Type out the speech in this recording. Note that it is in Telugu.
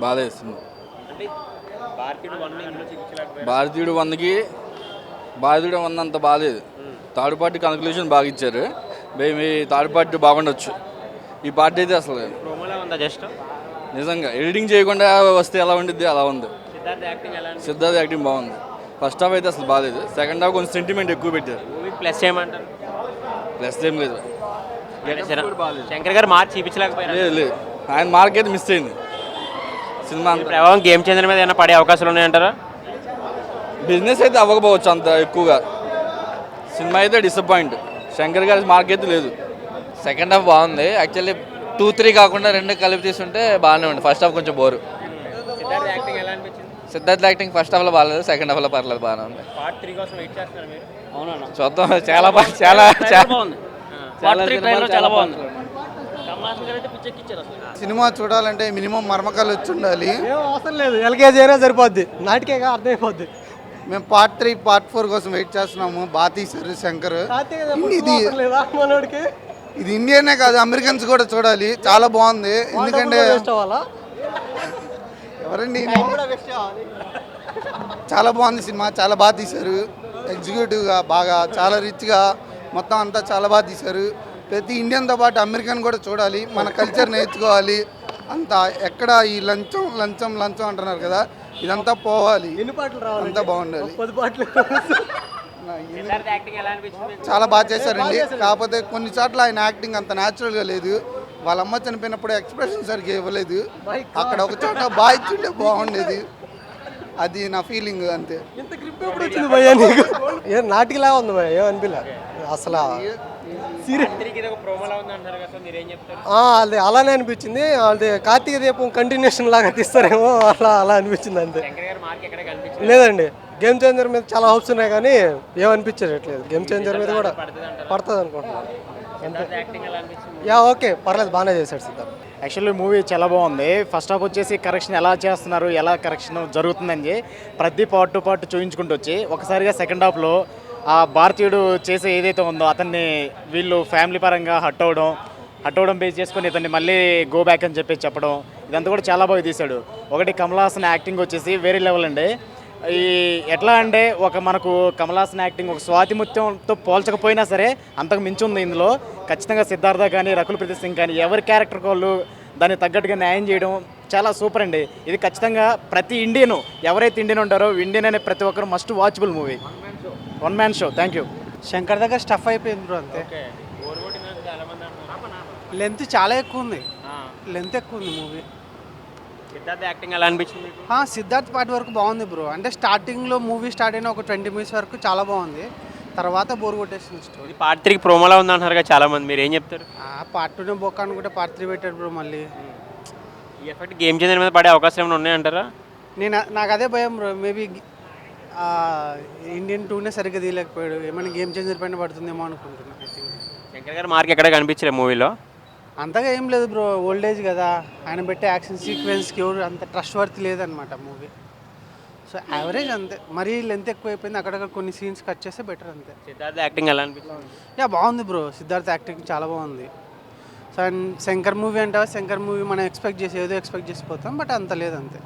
బాగాలేదు సినిమా. అంటే భారతీయుడు వందకి భారతీయుడు వంద అంత బాగాలేదు. థర్డ్ పార్టీ కన్క్లూజన్ బాగా ఇచ్చారు. మీ థర్డ్ పార్టీ బాగుండొచ్చు. ఈ పార్టీ అయితే అసలు ప్రోమోలా ఉందా జస్ట్? నిజంగా ఎడిటింగ్ చేయకుండా వస్తే ఎలా ఉండిద్ది అలా ఉంది. సిద్ధార్థ్ యాక్టింగ్ బాగుంది. ఫస్ట్ హాఫ్ అయితే అసలు బాగాలేదు. సెకండ్ హాఫ్ కొంచెం సెంటిమెంట్ ఎక్కువ పెట్టారు. మూవీ ప్లస్ ఏమంటారు? ప్లస్ ఏం లేదు. శంకర్ గారు మార్చి చూపించలేకపోయారు. లేదు ఆయన మార్క్ అయితే మిస్ అయింది. సినిమా ప్రభావం గేమ్ చేంజర్ మీద ఏమైనా పడే అవకాశాలు ఉన్నాయంటారా? బిజినెస్ అయితే అవ్వకపోవచ్చు అంత ఎక్కువగా. సినిమా అయితే డిసప్పాయింట్. శంకర్ గారి మార్క్ అయితే లేదు. సెకండ్ హాఫ్ బాగుంది. యాక్చువల్లీ 2-3 కాకుండా 2 కలిపి తీసుంటే బాగానే ఉంది. ఫస్ట్ హాఫ్ కొంచెం బోరు. సిద్ధార్థ్ యాక్టింగ్ ఫస్ట్ హాఫ్లో బాగాలేదు, సెకండ్ హాఫ్లో పర్లేదు, బాగానే ఉంది. పార్ట్ 3 కోసం వెయిట్ చేస్తున్నారు మీరు? అవునా? చూద్దాం. చాలా బాగుంది. పార్ట్ 3 ట్రైలర్ చాలా బాగుంది. కమలాసన్ గారు అయితే పిచ్చెక్కిచ్చారు అసలు. సినిమా చూడాలంటే మినిమం మర్మకాలు వచ్చి ఉండాలి. ఏం అవసరం లేదు, ఎల్కేజీ అయినా సరిపోద్ది, నాటికేగా అర్థమైపోద్ది. మేము పార్ట్ 3 పార్ట్ 4 కోసం వెయిట్ చేస్తున్నాము. బాగా తీశారు శంకర్. ఇది ఇండియనే కాదు, అమెరికన్స్ కూడా చూడాలి. చాలా బాగుంది. ఎందుకంటే ఎవరండి, చాలా బాగుంది సినిమా. చాలా బాగా తీశారు. ఎగ్జిక్యూటివ్గా బాగా చాలా రిచ్గా మొత్తం అంతా చాలా బాగా తీశారు. ప్రతి ఇండియన్తో పాటు అమెరికన్ కూడా చూడాలి. మన కల్చర్ నేర్చుకోవాలి. అంతా ఎక్కడ ఈ లంచం లంచం లంచం అంటున్నారు కదా, ఇదంతా పోవాలి. అంతా బాగుండాలి. చాలా బాగా చేశారండి. కాకపోతే కొన్ని చోట్ల ఆయన యాక్టింగ్ అంత న్యాచురల్గా లేదు. వాళ్ళ అమ్మ చనిపోయినప్పుడు ఎక్స్ప్రెషన్ సరిగ్గా ఇవ్వలేదు. అక్కడ ఒక చోట బాగా ఇచ్చిండే బాగుండేది. అది నా ఫీలింగ్ అంతే. ఏం నాటికిలా ఉంది భయ, ఏం అనిపిలే అసలు. అది అలానే అనిపించింది. అది కార్తీక దీపం కంటిన్యూషన్ లాగా తీస్తారేమో, అలా అనిపించింది అంతే. లేదండి, గేమ్ చేంజర్ మీద చాలా హోప్స్ ఉన్నాయి కానీ ఏమనిపించట్లేదు. గేమ్ చేంజర్ మీద కూడా పడుతుంది అనుకుంటున్నాను. ఓకే, పర్లేదు, బాగానే చేశాడు సిద్ధార్థ్. యాక్చువల్లీ మూవీ చాలా బాగుంది. ఫస్ట్ హాఫ్ వచ్చేసి కరెక్షన్ ఎలా చేస్తున్నారు, ఎలా కరెక్షన్ జరుగుతుందని ప్రతి పార్ట్ టు పార్ట్ చూపించుకుంటూ వచ్చి ఒకసారిగా సెకండ్ హాఫ్లో ఆ భారతీయుడు చేసే ఏదైతే ఉందో అతన్ని వీళ్ళు ఫ్యామిలీ పరంగా హట్ అవ్వడం బేస్ చేసుకొని ఇతన్ని మళ్ళీ గో బ్యాక్ అని చెప్పడం, ఇదంతా కూడా చాలా బాగా తీశాడు. ఒకటి కమల్ హాసన్ యాక్టింగ్ వచ్చేసి వేరే లెవెల్ అండి. ఈ ఎట్లా అంటే మనకు కమల్ హాసన్ యాక్టింగ్ ఒక స్వాతి ముత్యంతో పోల్చకపోయినా సరే అంతకు మించి ఉంది ఇందులో. ఖచ్చితంగా సిద్ధార్థ కానీ రకుల్ ప్రీత్ సింగ్ కానీ ఎవరి క్యారెక్టర్ వాళ్ళు దాన్ని తగ్గట్టుగా న్యాయం చేయడం చాలా సూపర్ అండి. ఇది ఖచ్చితంగా ప్రతి ఇండియన్ ఎవరైతే ఇండియన్ ఉంటారో ఇండియన్ అనే ప్రతి ఒక్కరు must watchable movie. One man show. Thank you. Shankar దగ్గర స్టఫ్ అయిపోయింది బ్రో, అంతే. లెంత్ చాలా ఎక్కువ ఉంది. మూవీ. సిద్ధార్థ్ యాక్టింగ్ ఎలా అనిపించింది? సిద్ధార్థ్ పార్ట్ వరకు బాగుంది బ్రో. అంటే స్టార్టింగ్లో మూవీ స్టార్ట్ అయిన ఒక 20 minutes వరకు చాలా బాగుంది. తర్వాత బోర్ కొట్టేసింది స్టోరీ. పార్ట్ 3 ప్రోమోలా ఉందంటున్నారు కదా చాలా మంది, మీరు ఏం చెప్తారు? పార్ట్ 2 బొక్క అనుకుంటే పార్ట్ 3 పెట్టాడు బ్రో. మళ్ళీ ఈ ఎఫెక్ట్ గేమ్ చేంజర్ మీద పడే అవకాశం ఏమైనా ఉన్నాయంటారా? నాకు అదే భయం బ్రో. మేబీ ఇండియన్ 2నే సరిగ్గా తీయలేకపోయాడు. ఏమైనా గేమ్ చేంజర్ పైన పడుతుందేమో అనుకుంటున్నాను. ఐ థింక్ శంకర్ గారు మార్క్ ఎక్కడ కనిపించలే మూవీలో. అంతగా ఏం లేదు బ్రో. ఓల్డేజ్ కదా, ఆయన పెట్టే యాక్షన్ సీక్వెన్స్కి ఎవరు అంత ట్రస్ట్ వర్త్ లేదనమాట మూవీ. సో యావరేజ్ అంతే. మరీ లెంత్ ఎక్కువ అయిపోయింది. అక్కడక్కడ కొన్ని సీన్స్ కట్ చేస్తే బెటర్ అంతే. సిద్ధార్థ్ యాక్టింగ్ ఎలా అనిపించింది? బాగుంది బ్రో. సిద్ధార్థ్ యాక్టింగ్ చాలా బాగుంది. సో అండ్ శంకర్ మూవీ అంటావా, శంకర్ మూవీ మనం ఎక్స్పెక్ట్ చేసి ఏదో ఎక్స్పెక్ట్ చేసిపోతాం, బట్ అంత లేదంతే.